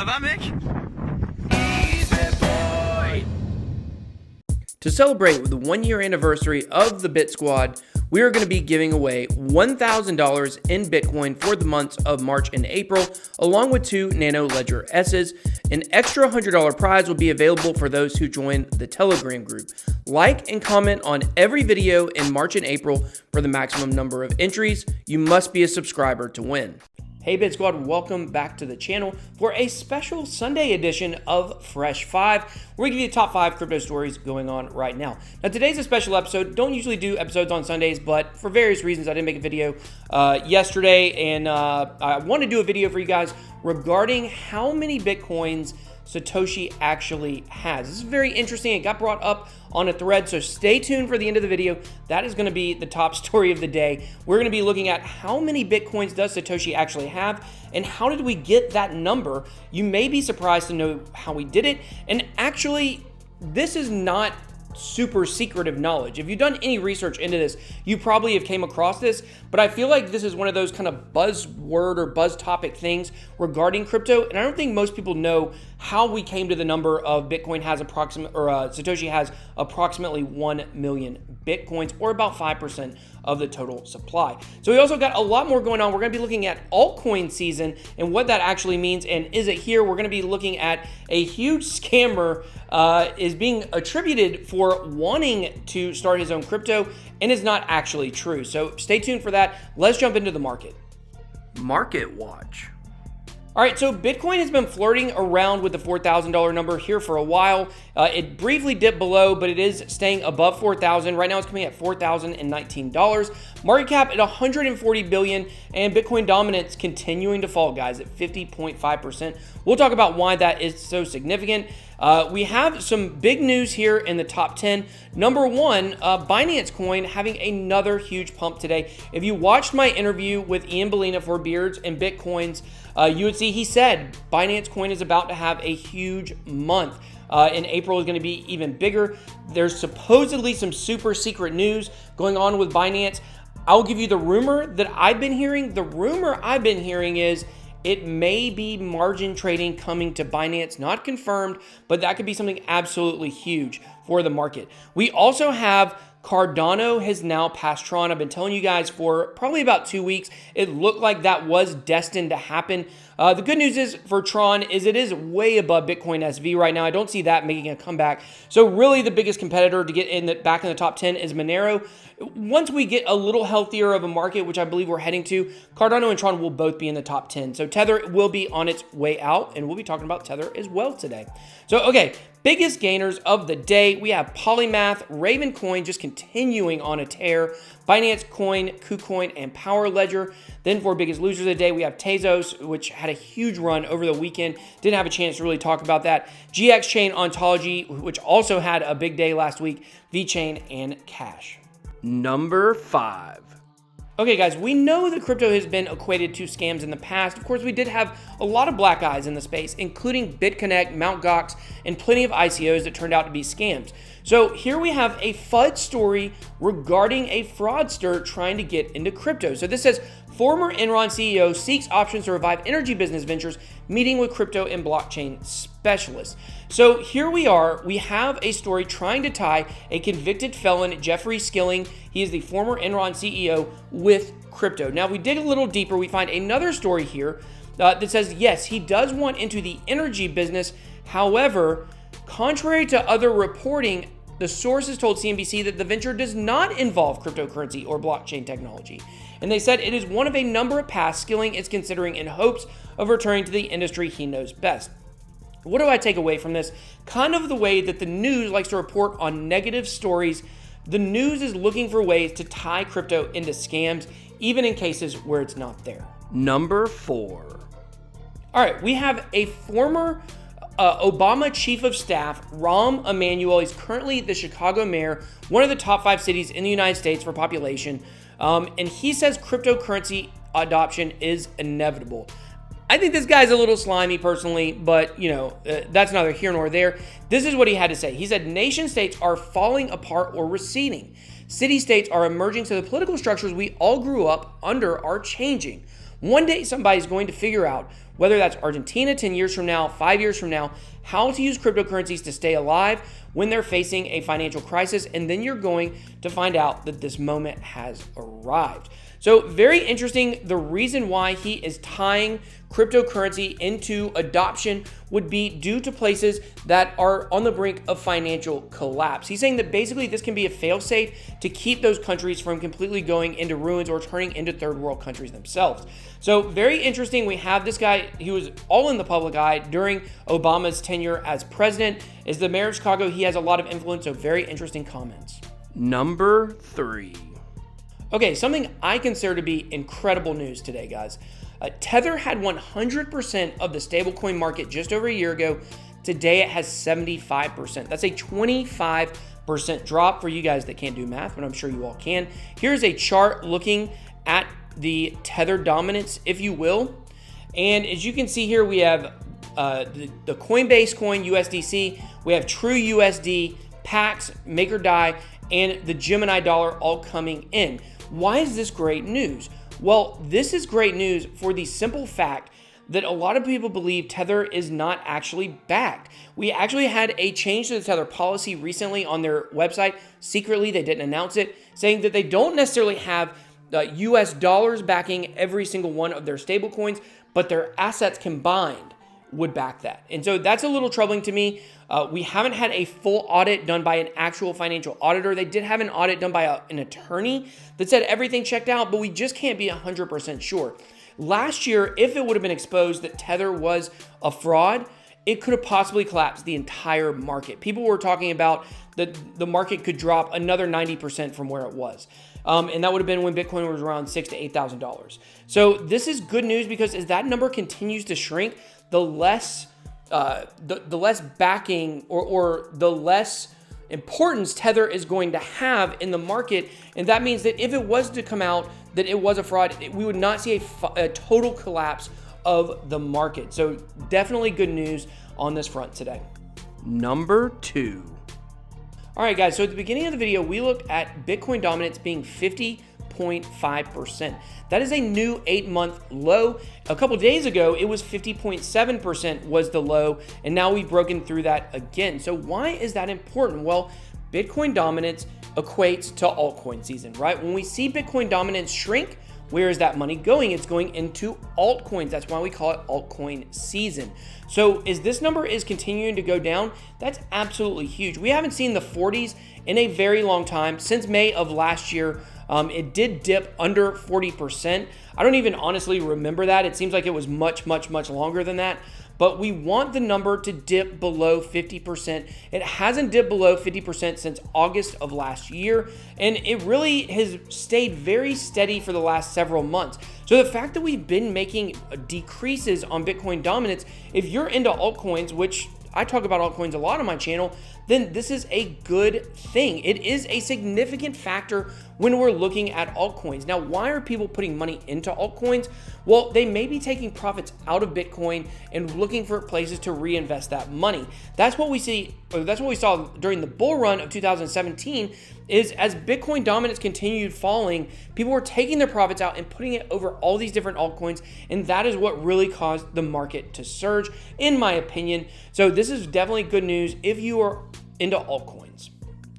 Ça va, mec? To celebrate the 1-year anniversary of the Bit Squad, we are going to be giving away $1,000 in Bitcoin for the months of March and April, along with 2 Nano Ledger S's. An extra $100 prize will be available for those who join the Telegram group. Like and comment on every video in March and April for the maximum number of entries. You must be a subscriber to win. Hey Bit Squad, welcome back to the channel for a special Sunday edition of Fresh 5. We're gonna give you the top 5 crypto stories going on right now. Now today's a special episode. Don't usually do episodes on Sundays, but for various reasons I didn't make a video yesterday, and I want to do a video for you guys regarding how many Bitcoins Satoshi actually has. This is very interesting. It got brought up on a thread, so stay tuned for the end of the video. That is going to be the top story of the day. We're going to be looking at how many Bitcoins does Satoshi actually have, and how did we get that number? You may be surprised to know how we did it, and actually, this is not super secretive knowledge. If you've done any research into this, you probably have came across this, but I feel like this is one of those kind of buzzword or buzz topic things regarding crypto, and I don't think most people know how we came to the number of Bitcoin has Satoshi has approximately 1 million Bitcoins, or about 5% of the total supply. So we also got a lot more going on. We're going to be looking at altcoin season and what that actually means, and is it here? We're going to be looking at a huge scammer is being attributed for wanting to start his own crypto and is not actually true. So stay tuned for that. Let's jump into the market. Market watch. All right, so Bitcoin has been flirting around with the $4,000 number here for a while. It briefly dipped below, but it is staying above $4,000. Right now it's coming at $4,019. Market cap at $140 billion, and Bitcoin dominance continuing to fall, guys, at 50.5%. We'll talk about why that is so significant. We have some big news here in the top 10. Number one, Binance Coin having another huge pump today. If you watched my interview with Ian Bellina for Beards and Bitcoins, you would see he said Binance Coin is about to have a huge month. In April is going to be even bigger. There's supposedly some super secret news going on with Binance. I'll give you the rumor that I've been hearing. The rumor I've been hearing is it may be margin trading coming to Binance, not confirmed, but that could be something absolutely huge for the market. We also have Cardano has now passed Tron. I've been telling you guys for probably about 2 weeks. It looked like that was destined to happen. The good news is for Tron is it is way above Bitcoin SV right now. I don't see that making a comeback. So really the biggest competitor to get back in the top 10 is Monero. Once we get a little healthier of a market, which I believe we're heading to, Cardano and Tron will both be in the top 10. So Tether will be on its way out, and we'll be talking about Tether as well today. So, okay, biggest gainers of the day, we have Polymath, Raven Coin just continuing on a tear, Binance Coin, KuCoin, and Power Ledger. Then for biggest losers of the day, we have Tezos, which had a huge run over the weekend. Didn't have a chance to really talk about that. GX Chain Ontology, which also had a big day last week, VeChain, and Cash. Number 5. Okay, guys, we know that crypto has been equated to scams in the past. Of course, we did have a lot of black eyes in the space, including BitConnect, Mt. Gox, and plenty of ICOs that turned out to be scams. So here we have a FUD story regarding a fraudster trying to get into crypto. So this says, former Enron CEO seeks options to revive energy business ventures, meeting with crypto and blockchain specialists. So here we are, we have a story trying to tie a convicted felon, Jeffrey Skilling, he is the former Enron CEO, with crypto. Now we dig a little deeper, we find another story here that says, yes, he does want into the energy business. However, contrary to other reporting, the sources told CNBC that the venture does not involve cryptocurrency or blockchain technology. And they said it is one of a number of paths Skilling is considering in hopes of returning to the industry he knows best. What do I take away from this? Kind of the way that the news likes to report on negative stories. The news is looking for ways to tie crypto into scams, even in cases where it's not there. Number 4. All right, we have a former Obama chief of staff, Rahm Emanuel. He's currently the Chicago mayor, one of the top 5 cities in the United States for population. And he says cryptocurrency adoption is inevitable. I think this guy's a little slimy personally, but that's neither here nor there. This is what he had to say. He said, nation states are falling apart or receding. City-states are emerging, so the political structures we all grew up under are changing. One day somebody's going to figure out whether that's Argentina 10 years from now, 5 years from now, how to use cryptocurrencies to stay alive when they're facing a financial crisis. And then you're going to find out that this moment has arrived. So very interesting. The reason why he is tying cryptocurrency into adoption would be due to places that are on the brink of financial collapse. He's saying that basically this can be a failsafe to keep those countries from completely going into ruins or turning into third world countries themselves. So very interesting. We have this guy, he was all in the public eye during Obama's tenure as president. As the mayor of Chicago, he has a lot of influence, so very interesting comments. Number 3. Okay, something I consider to be incredible news today, guys. Tether had 100% of the stablecoin market just over a year ago. Today it has 75%. That's a 25% drop for you guys that can't do math, but I'm sure you all can. Here's a chart looking at the Tether dominance, if you will. And as you can see here, we have the Coinbase coin, USDC. We have True USD, Pax, MakerDAI, and the Gemini dollar all coming in. Why is this great news? Well, this is great news for the simple fact that a lot of people believe Tether is not actually backed. We actually had a change to the Tether policy recently on their website. Secretly, they didn't announce it, saying that they don't necessarily have US dollars backing every single one of their stablecoins, but their assets combined would back that. And so that's a little troubling to me. We haven't had a full audit done by an actual financial auditor. They did have an audit done by an attorney that said everything checked out, but we just can't be 100% sure. Last year, if it would have been exposed that Tether was a fraud, it could have possibly collapsed the entire market. People were talking about that the market could drop another 90% from where it was. And that would have been when Bitcoin was around $6,000 to $8,000. So this is good news because as that number continues to shrink, the less backing or the less importance Tether is going to have in the market. And that means that if it was to come out that it was a fraud, we would not see a total collapse of the market. So definitely good news on this front today. Number 2. All right, guys, so at the beginning of the video, we looked at Bitcoin dominance being 50.5%. That is a new 8-month low. A couple days ago, it was 50.7% was the low, and now we've broken through that again. So why is that important? Well, Bitcoin dominance equates to altcoin season, right? When we see Bitcoin dominance shrink, where is that money going? It's going into altcoins. That's why we call it altcoin season. So as this number is continuing to go down, that's absolutely huge. We haven't seen the 40s in a very long time. Since May of last year, it did dip under 40%. I don't even honestly remember that. It seems like it was much, much, much longer than that. But we want the number to dip below 50%. It hasn't dipped below 50% since August of last year, and it really has stayed very steady for the last several months. So the fact that we've been making decreases on Bitcoin dominance, if you're into altcoins, which I talk about altcoins a lot on my channel, then this is a good thing. It is a significant factor when we're looking at altcoins. Now, why are people putting money into altcoins? Well, they may be taking profits out of Bitcoin and looking for places to reinvest that money. That's what we see, or that's what we saw during the bull run of 2017, is as Bitcoin dominance continued falling, people were taking their profits out and putting it over all these different altcoins, and that is what really caused the market to surge, in my opinion. So this is definitely good news if you are into altcoins.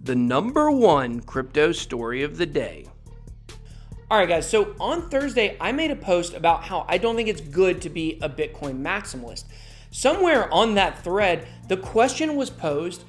The number 1 crypto story of the day. All right, guys, so on Thursday, I made a post about how I don't think it's good to be a Bitcoin maximalist. Somewhere on that thread, the question was posed,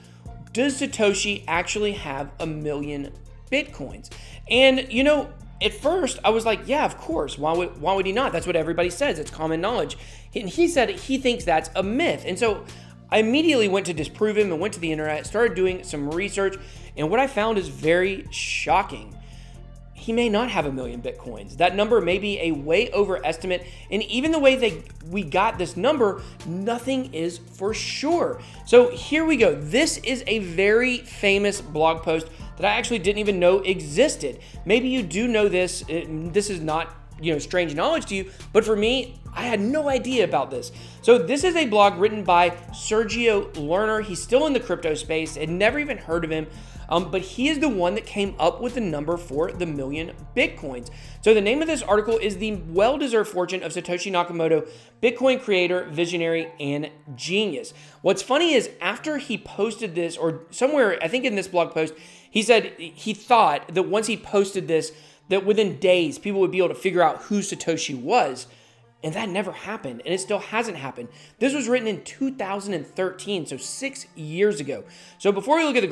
does Satoshi actually have 1 million Bitcoins? And, you know, at first I was like, yeah, of course. Why would he not? That's what everybody says. It's common knowledge. And he said he thinks that's a myth. And so I immediately went to disprove him and went to the internet, started doing some research, and what I found is very shocking. He may not have 1 million Bitcoins. That number may be a way overestimate, and even the way we got this number, nothing is for sure. So here we go. This is a very famous blog post that I actually didn't even know existed. Maybe you do know this. This is not, strange knowledge to you, but for me, I had no idea about this. So this is a blog written by Sergio Lerner. He's still in the crypto space. I'd never even heard of him. but he is the one that came up with the number for the million Bitcoins. So the name of this article is The Well-Deserved Fortune of Satoshi Nakamoto, Bitcoin Creator, Visionary, and Genius. What's funny is after he posted this, or somewhere, I think in this blog post, he said he thought that once he posted this, that within days, people would be able to figure out who Satoshi was. And that never happened, and it still hasn't happened. This was written in 2013, so 6 years ago. So before we look at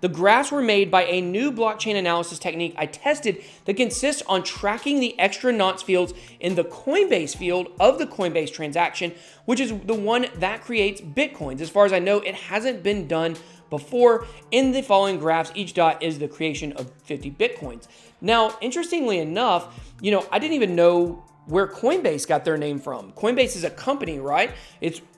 the graphs were made by a new blockchain analysis technique I tested that consists on tracking the extra nonce fields in the Coinbase field of the Coinbase transaction, which is the one that creates Bitcoins. As far as I know, it hasn't been done before. In the following graphs, each dot is the creation of 50 Bitcoins. Now, interestingly enough, I didn't even know where Coinbase got their name from. Coinbase is a company, right?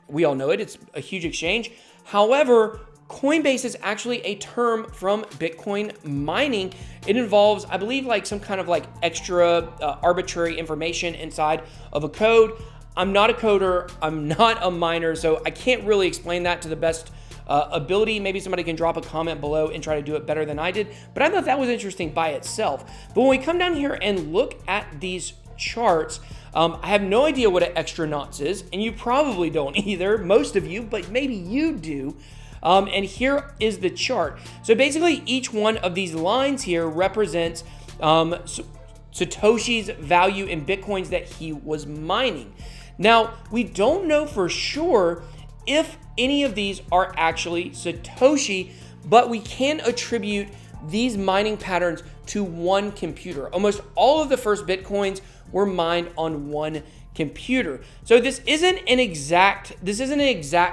We all know it. It's a huge exchange. However, Coinbase is actually a term from Bitcoin mining. It involves, I believe, like some kind of like extra arbitrary information inside of a code. I'm not a coder. I'm not a miner, so I can't really explain that to the best ability. Maybe somebody can drop a comment below and try to do it better than I did. But I thought that was interesting by itself. But when we come down here and look at these charts, I have no idea what an extra nonce is, and you probably don't either, most of you, but maybe you do. And here is the chart. So basically, each one of these lines here represents Satoshi's value in Bitcoins that he was mining. Now, we don't know for sure if any of these are actually Satoshi, but we can attribute these mining patterns to one computer. Almost all of the first Bitcoins were mined on one computer. So this isn't an exact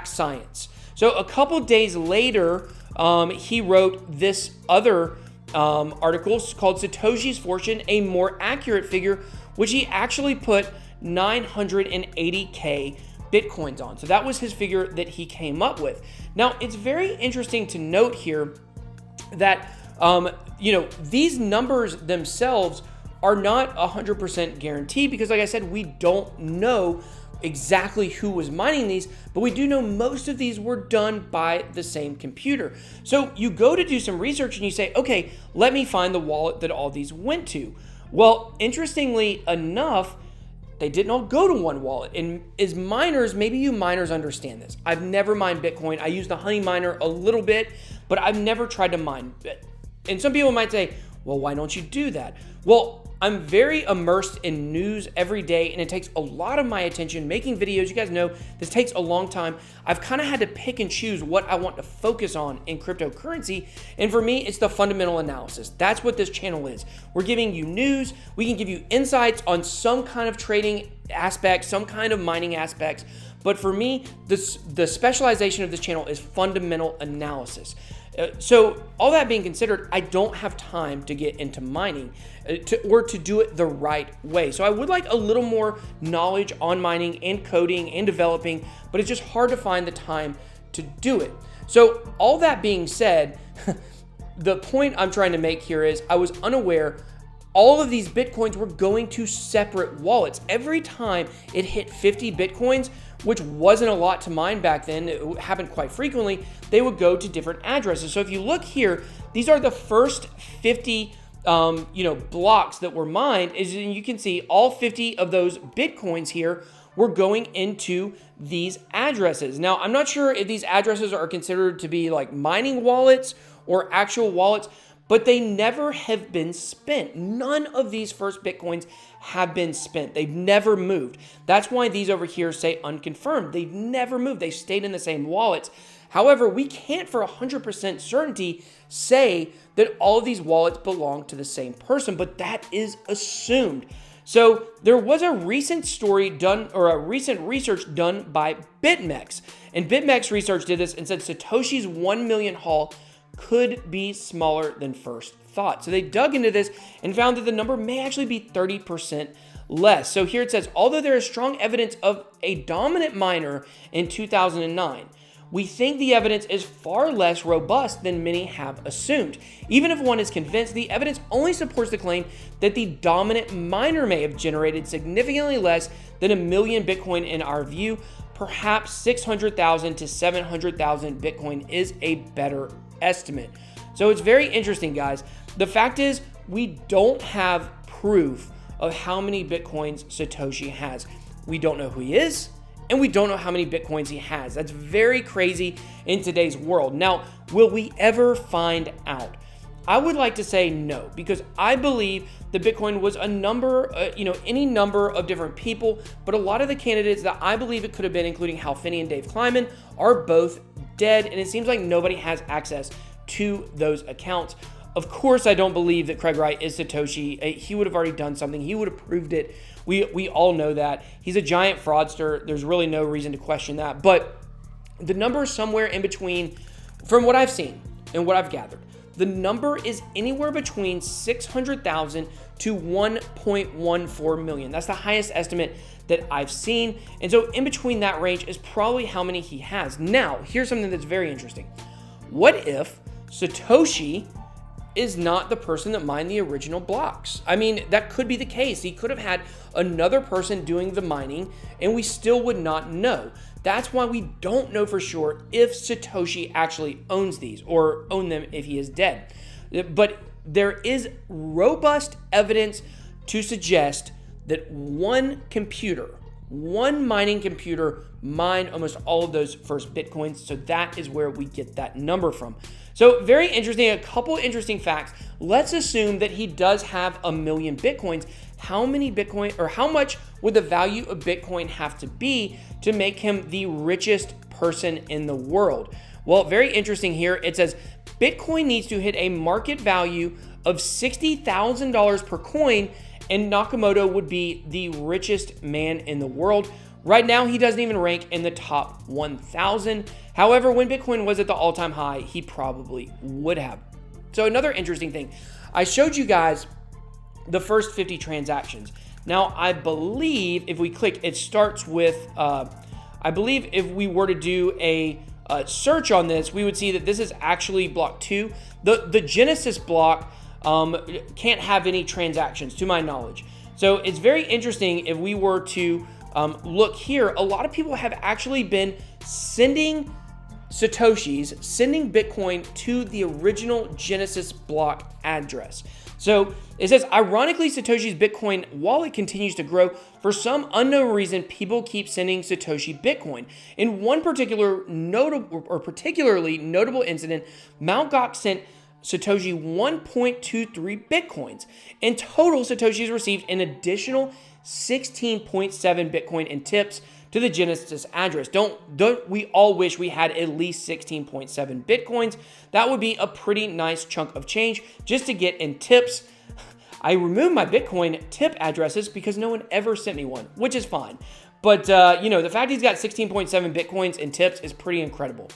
science. So a couple days later, he wrote this other article called Satoshi's Fortune, a more accurate figure, which he actually put 980K Bitcoins on. So that was his figure that he came up with. Now, it's very interesting to note here that these numbers themselves are not 100% guaranteed because, like I said, we don't know exactly who was mining these, but we do know most of these were done by the same computer. So you go to do some research and you say, okay, let me find the wallet that all these went to. Well, interestingly enough, they didn't all go to one wallet. And as miners, maybe you miners understand this. I've never mined Bitcoin. I use the Honey Miner a little bit, but I've never tried to mine it. And some people might say, well, why don't you do that? Well, I'm very immersed in news every day, and it takes a lot of my attention making videos. You guys know this takes a long time. I've kind of had to pick and choose what I want to focus on in cryptocurrency. And for me, it's the fundamental analysis. That's what this channel is. We're giving you news. We can give you insights on some kind of trading aspect, some kind of mining aspects. But for me, the specialization of this channel is fundamental analysis. So all that being considered, I don't have time to get into mining or to do it the right way. So I would like a little more knowledge on mining and coding and developing, but it's just hard to find the time to do it. So all that being said, the point I'm trying to make here is I was unaware all of these Bitcoins were going to separate wallets. Every time it hit 50 Bitcoins, which wasn't a lot to mine back then, it happened quite frequently, they would go to different addresses. So if you look here, these are the first 50 blocks that were mined, and you can see all 50 of those Bitcoins here were going into these addresses. Now, I'm not sure if these addresses are considered to be like mining wallets or actual wallets, but they never have been spent. None of these first Bitcoins have been spent. They've never moved. That's why these over here say unconfirmed. They've never moved. They stayed in the same wallets. However, we can't for 100% certainty say that all of these wallets belong to the same person, but that is assumed. So there was a recent story done, or a recent research done by BitMEX. And BitMEX research did this and said Satoshi's 1 million haul could be smaller than first thought. So they dug into this and found that the number may actually be 30% less. So here it says, although there is strong evidence of a dominant miner in 2009, we think the evidence is far less robust than many have assumed. Even if one is convinced, the evidence only supports the claim that the dominant miner may have generated significantly less than 1 million Bitcoin in our view. Perhaps 600,000 to 700,000 Bitcoin is a better estimate. So it's very interesting, guys. The fact is, we don't have proof of how many Bitcoins Satoshi has. We don't know who he is, and we don't know how many Bitcoins he has. That's very crazy in today's world. Now, will we ever find out? I would like to say no, because I believe the Bitcoin was a number, any number of different people, but a lot of the candidates that I believe it could have been, including Hal Finney and Dave Kleiman, are both dead, and it seems like nobody has access to those accounts. Of course, I don't believe that Craig Wright is Satoshi. He would have already done something. He would have proved it. We all know that. He's a giant fraudster. There's really no reason to question that. But the number is somewhere in between, from what I've seen and what I've gathered, the number is anywhere between 600,000 to 1.14 million. That's the highest estimate that I've seen. And so in between that range is probably how many he has. Now, here's something that's very interesting. What if Satoshi is not the person that mined the original blocks? I mean, that could be the case. He could have had another person doing the mining and we still would not know. That's why we don't know for sure if Satoshi actually owns these or own them if he is dead. But there is robust evidence to suggest that one mining computer mined almost all of those first Bitcoins. So that is where we get that number from. So very interesting, a couple interesting facts. Let's assume that he does have 1 million Bitcoins. How many Bitcoin, or how much would the value of Bitcoin have to be to make him the richest person in the world? Well, very interesting here. It says Bitcoin needs to hit a market value of $60,000 per coin, and Nakamoto would be the richest man in the world. Right now, he doesn't even rank in the top 1,000. However, when Bitcoin was at the all-time high, he probably would have. So another interesting thing, I showed you guys the first 50 transactions. Now, I believe if we click, it starts with, I believe if we were to do a search on this, we would see that this is actually block 2. The Genesis block can't have any transactions, to my knowledge. So it's very interesting if we were to look here. A lot of people have actually been sending Satoshis, sending Bitcoin to the original Genesis block address. So it says, ironically, Satoshi's Bitcoin wallet continues to grow. For some unknown reason, people keep sending Satoshi Bitcoin. In one particularly notable incident, Mt. Gox sent Satoshi 1.23 Bitcoins. In total, Satoshi has received an additional 16.7 Bitcoin in tips to the Genesis address. Don't we all wish we had at least 16.7 Bitcoins? That would be a pretty nice chunk of change just to get in tips. I removed my Bitcoin tip addresses because no one ever sent me one, which is fine. But, the fact he's got 16.7 Bitcoins in tips is pretty incredible.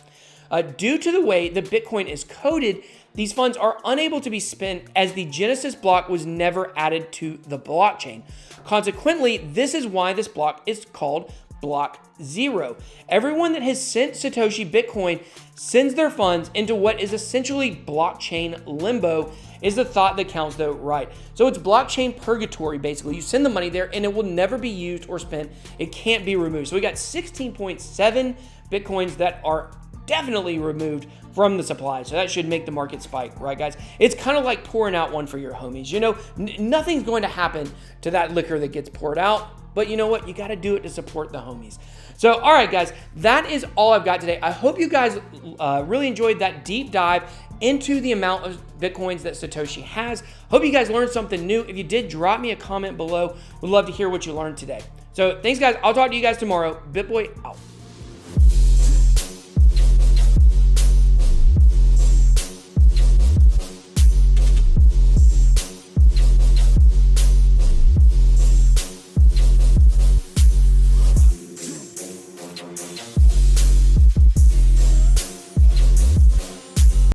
Due to the way the Bitcoin is coded, these funds are unable to be spent as the Genesis block was never added to the blockchain. Consequently, this is why this block is called Block 0. Everyone that has sent Satoshi Bitcoin sends their funds into what is essentially blockchain limbo, is the thought that counts though, right? So it's blockchain purgatory, basically. You send the money there and it will never be used or spent. It can't be removed. So we got 16.7 Bitcoins that are definitely removed from the supply. So that should make the market spike, right, guys? It's kind of like pouring out one for your homies. Nothing's going to happen to that liquor that gets poured out. But you know what? You got to do it to support the homies. So, all right, guys, that is all I've got today. I hope you guys really enjoyed that deep dive into the amount of Bitcoins that Satoshi has. Hope you guys learned something new. If you did, drop me a comment below. Would love to hear what you learned today. So, thanks, guys. I'll talk to you guys tomorrow. BitBoy out.